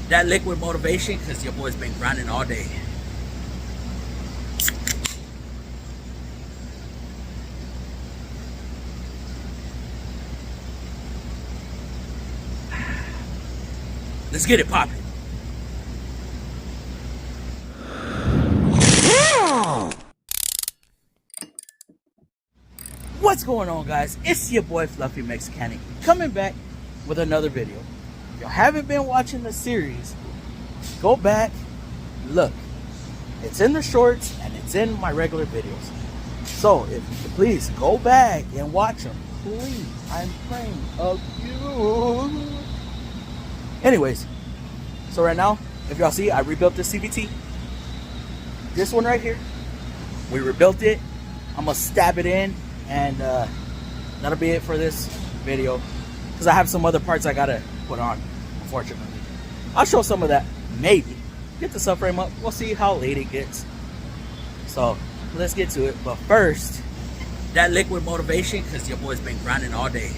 that liquid motivation because your boy's been grinding all day. Let's get it popping. What's going on, guys? It's your boy Fluffy Mechanic coming back with another video. If you haven't been watching the series, go back, look. It's in the shorts and it's in my regular videos. So if you please go back and watch them. Please, I'm praying of you. Anyways, so right now, if y'all see, I rebuilt this CVT. This one right here, we rebuilt it. I'm gonna stab it in, and that'll be it for this video, because I have some other parts I gotta put on, unfortunately. I'll show some of that, maybe. Get the subframe up, we'll see how late it gets. So, let's get to it. But first, that liquid motivation, because your boy's been grinding all day.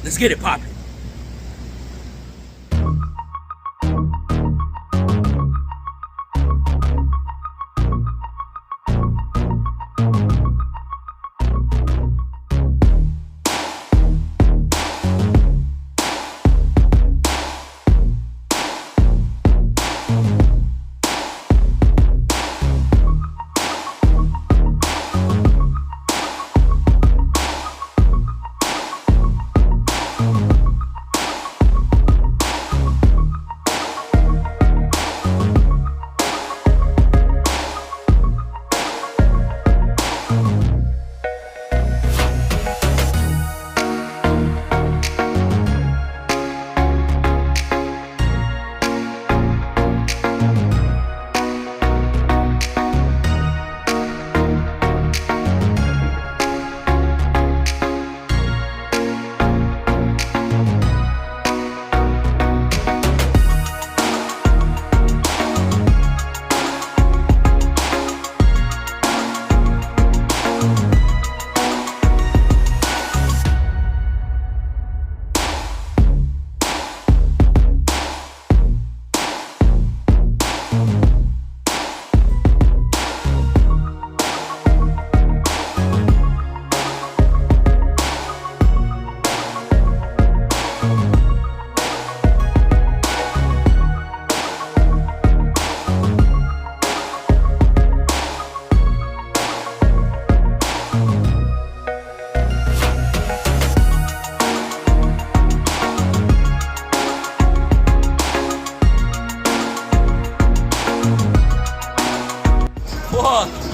Let's get it popping.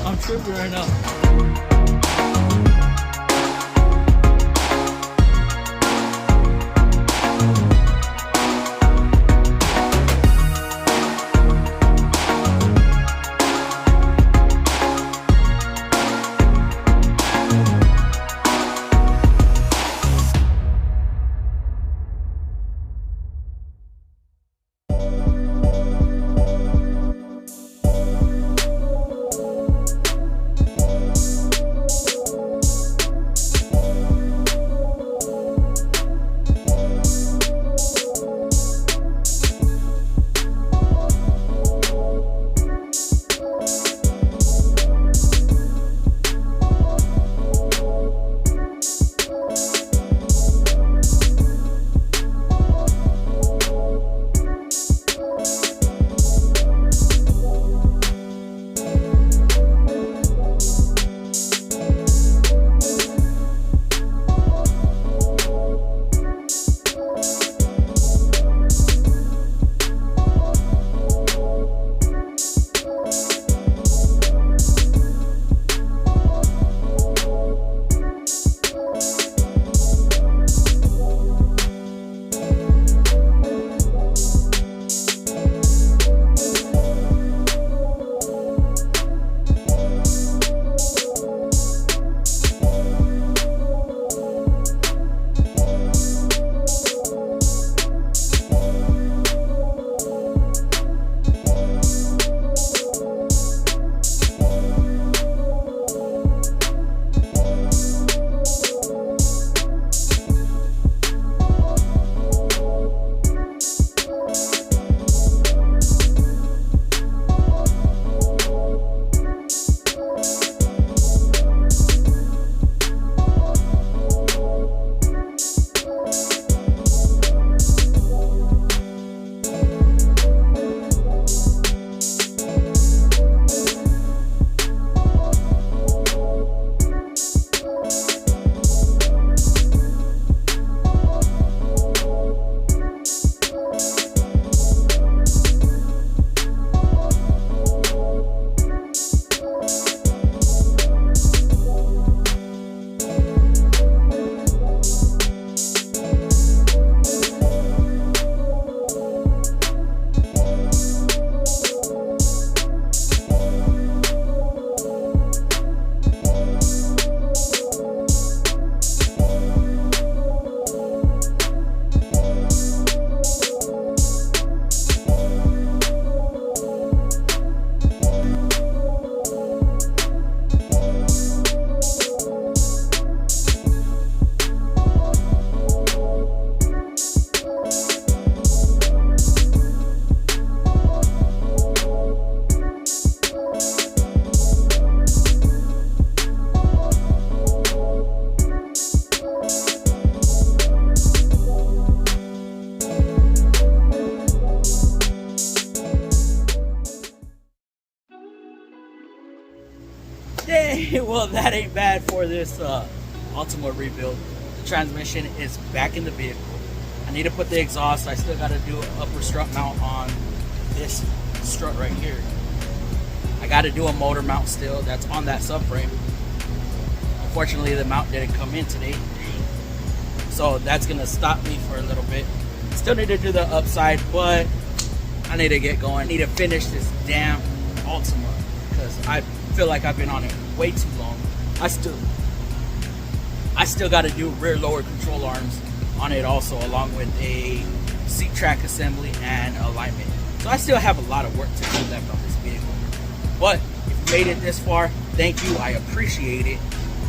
I'm tripping right now. Yay! Well, that ain't bad for this Cvt Rebuild. The transmission is back in the vehicle. I need to put the exhaust. I still got to do an upper strut mount on this strut right here. I got to do a motor mount still. That's on that subframe. Unfortunately, the mount didn't come in today, so that's gonna stop me for a little bit. Still need to do the upside, but I need to get going. I need to finish this damn Altima because I feel like I've been on it way too long. I still got to do rear lower control arms on it also, along with a seat track assembly and alignment. So I still have a lot of work to do left on this vehicle. But if you made it this far, thank you. I appreciate it.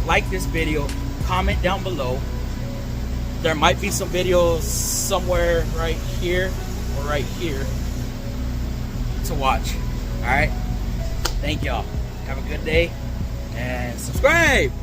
Like this video, comment down below. There might be some videos somewhere right here or right here to watch. All right. Thank y'all. Have a good day and subscribe.